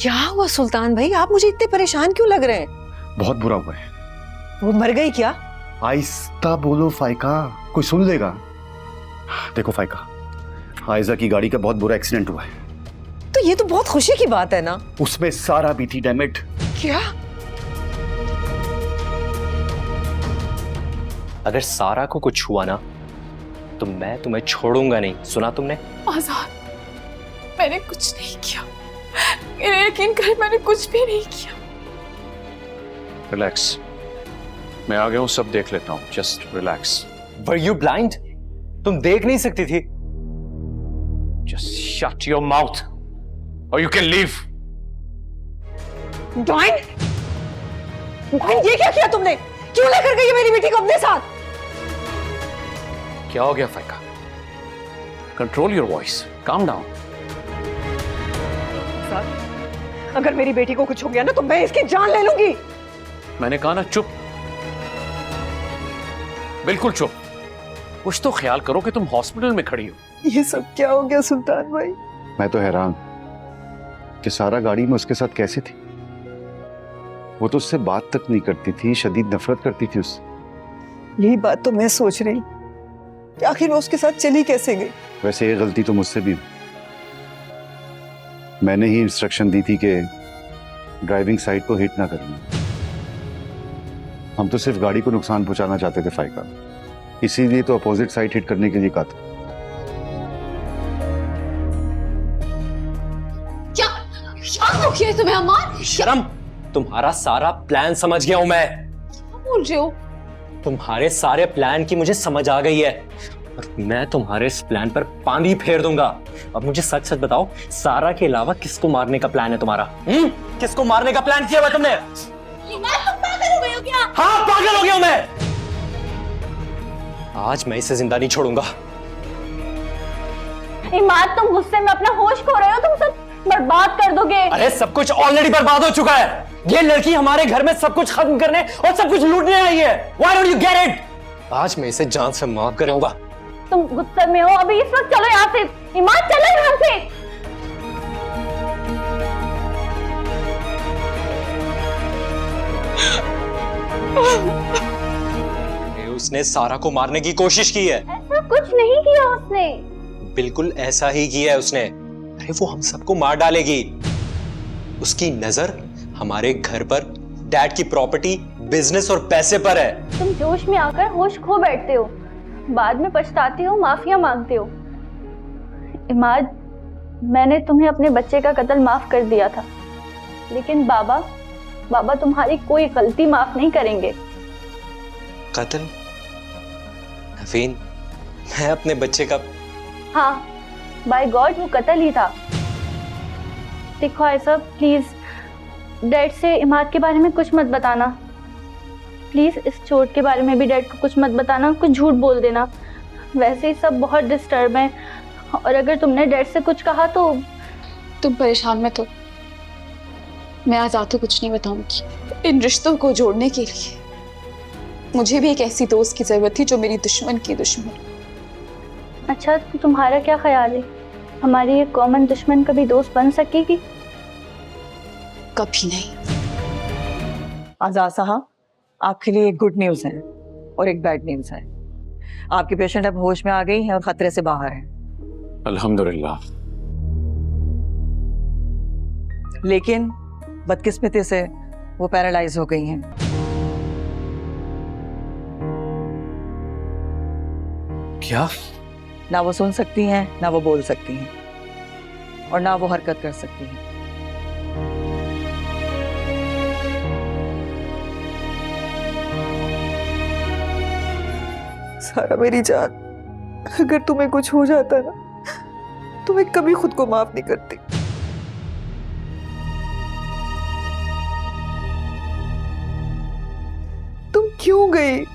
क्या हुआ सुल्तान भाई, आप मुझे इतने परेशान क्यों लग रहे हैं? बहुत बुरा हुआ है। वो मर गई क्या? आहिस्ता बोलो फाइका, कोई सुन लेगा। देखो फाइका, आयजा की गाड़ी का बहुत बुरा एक्सीडेंट हुआ है। तो ये तो बहुत खुशी की बात है ना। उसमें सारा भी थी डैमेट। क्या? अगर सारा को कुछ हुआ ना तो मैं तुम्हें छोड़ूंगा नहीं, सुना तुमने? आजाद, मैंने कुछ नहीं किया, मेरा यकीन कर, मैंने कुछ भी नहीं किया। रिलैक्स, मैं आ गया हूं, सब देख लेता हूं, just relax. Were you blind? तुम देख नहीं सकती थी? Just shut your mouth or you can leave. डाइन, ये क्या किया तुमने? क्यों लेकर गई मेरी बेटी को अपने साथ? क्या हो गया फाइका? Control your voice, calm down. अगर मेरी बेटी को कुछ हो गया ना तो मैं इसकी जान ले लूंगी। मैंने कहा ना चुप, बिल्कुल चुप। कुछ तो ख्याल करो कि तुम हॉस्पिटल में खड़ी हो। ये सब क्या हो गया सुल्तान भाई? मैं तो हैरान कि सारा गाड़ी में उसके साथ कैसे थी। वो तो उससे बात तक नहीं करती थी, शदीद नफरत करती थी उससे। यही बात तो मैं सोच रही कि आखिर वो उसके साथ चली कैसे गई। वैसे ये गलती तो मुझसे भी हुई। मैंने ही इंस्ट्रक्शन दी थी कि ड्राइविंग साइड को हिट ना करना। हम तो सिर्फ गाड़ी को नुकसान पहुंचाना चाहते थे फाइका, इसीलिए तो अपोजिट साइड हिट करने के लिए कहा था। क्या हो गया तुम्हें अमान? शर्म, तुम्हारा सारा प्लान समझ गया हूं मैं। क्या बोल रहे हो? तुम्हारे सारे प्लान की मुझे समझ आ गई है और मैं तुम्हारे इस प्लान पर पानी फेर दूंगा। अब मुझे सच सच बताओ, सारा के अलावा किसको मारने का प्लान है तुम्हारा? किसको मारने का प्लान किया हुआ तुमने? तुम पागल हो गए हो क्या? हाँ, पागल हो गया हूं मैं। आज मैं इसे जिंदा नहीं छोड़ूंगा। इमाद, तुम गुस्से में अपना होश खो रहे हो, तुम सब बर्बाद कर दोगे। अरे सब कुछ ऑलरेडी बर्बाद हो चुका है। ये लड़की हमारे घर में सब कुछ खत्म करने और सब कुछ लूटने आई है। Why don't you get it? आज मैं इसे जान से माफ करूंगा। तुम गुस्से में हो, अभी इस वक्त चलो यहाँ से। इमाद, चलो यहाँ से। उसने सारा को मारने की कोशिश की है। ऐसा कुछ नहीं किया उसने। बिल्कुल ऐसा ही किया है उसने। अरे वो हम सबको मार डालेगी। उसकी नजर हमारे घर पर, डैड की प्रॉपर्टी, बिजनेस और पैसे पर है। तुम जोश में आकर होश खो बैठते हो, बाद में पछताते हो, माफिया मांगते हो। इमाद, मैंने तुम्हें अपने बच्चे का कत्ल माफ कर दिया था, लेकिन बाबा तुम्हारी कोई गलती माफ नहीं करेंगे। कत्ल? नवीन, मैं अपने बच्चे का? हाँ, बाय गॉड वो कत्ल ही था। देखो ऐसा, प्लीज डैड से इमाद के बारे में कुछ मत बताना। प्लीज इस चोट के बारे में भी डैड को कुछ मत बताना, कुछ झूठ बोल देना। वैसे ही सब बहुत डिस्टर्ब हैं, और अगर तुमने डैड से कुछ कहा तो। तुम परेशान मत हो, मैं आजाद को कुछ नहीं बताऊंगी। इन रिश्तों को जोड़ने के लिए मुझे भी एक ऐसी दोस्त की जरूरत थी जो मेरी दुश्मन की दुश्मन। अच्छा, तो तुम्हारा क्या ख्याल है, हमारी ये कॉमन दुश्मन कभी दोस्त बन सकेगी? कभी नहीं। आजाद साहब, आपके लिए एक गुड न्यूज है और एक बैड न्यूज है। आपकी पेशेंट अब होश में आ गई है और खतरे से बाहर है। अल्हम्दुलिल्लाह। लेकिन बदकिस्मती से वो पैरालाइज हो गई हैं। क्या? ना वो सुन सकती हैं, ना वो बोल सकती हैं, और ना वो हरकत कर सकती हैं। सारा मेरी जान, अगर तुम्हें कुछ हो जाता ना तो मैं कभी खुद को माफ नहीं करती। तुम क्यों गई?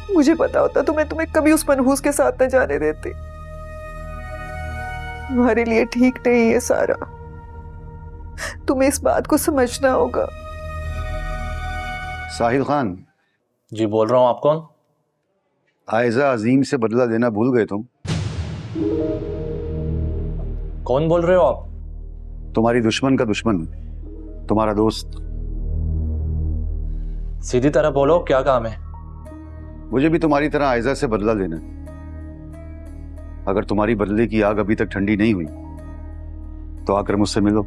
मुझे पता होता तो मैं तुम्हें कभी उस मनहूस के साथ न जाने देती। तुम्हारे लिए ठीक नहीं है सारा, तुम्हें इस बात को समझना होगा। साहिल खान जी बोल रहा हूँ। आप कौन? आयजा अजीम से बदला लेना भूल गए तुम? कौन बोल रहे हो आप? तुम्हारी दुश्मन का दुश्मन, तुम्हारा दोस्त। सीधी तरह बोलो, क्या काम है? मुझे भी तुम्हारी तरह आयजा से बदला लेना है। अगर तुम्हारी बदले की आग अभी तक ठंडी नहीं हुई तो आकर मुझसे मिलो।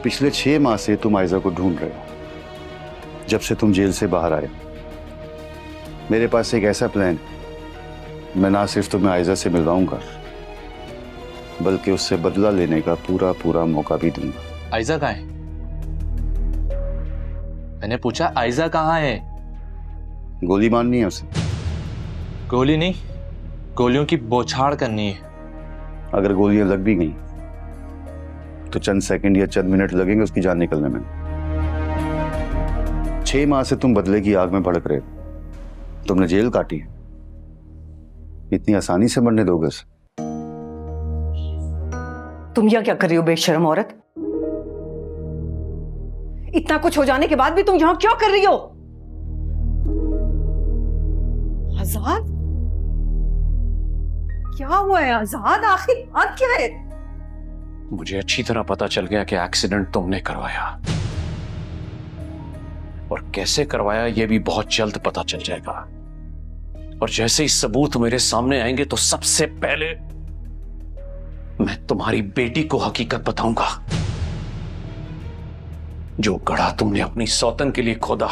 पिछले 6 माह से तुम आयजा को ढूंढ रहे हो, जब से तुम जेल से बाहर आए। मेरे पास एक ऐसा प्लान है, मैं ना सिर्फ तुम्हें आयजा से मिलवाऊंगा बल्कि उससे बदला लेने का पूरा पूरा मौका भी दूंगा। आयजा कहाँ है? मैंने पूछा आयजा कहाँ है? गोली मारनी है उसे। गोली नहीं, गोलियों की बौछार करनी है। अगर गोलियां लग भी गई तो चंद सेकंड या चंद मिनट लगेंगे उसकी जान निकलने में। 6 माह से तुम बदले की आग में भड़क रहे हो। तुमने जेल काटी है, इतनी आसानी से मरने दोगे उसे? तुम यहाँ क्या कर रही हो बेशर्म औरत? इतना कुछ हो जाने के बाद भी तुम यहाँ क्यों कर रही हो? आजाद, क्या हुआ है आजाद? आखिर बात क्या है? मुझे अच्छी तरह पता चल गया कि एक्सीडेंट तुमने करवाया, और कैसे करवाया ये भी बहुत जल्द पता चल जाएगा। और जैसे ही सबूत मेरे सामने आएंगे तो सबसे पहले मैं तुम्हारी बेटी को हकीकत बताऊंगा। जो गढ़ा तुमने अपनी सौतन के लिए खोदा,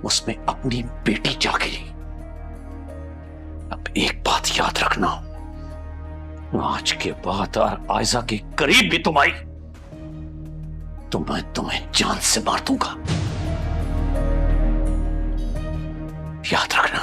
उसमें अपनी बेटी जागी। अब एक बात याद रखना, आज के बाद आयजा के करीब भी तुम आई तो मैं तुम्हें जान से मार दूंगा। याद रखना।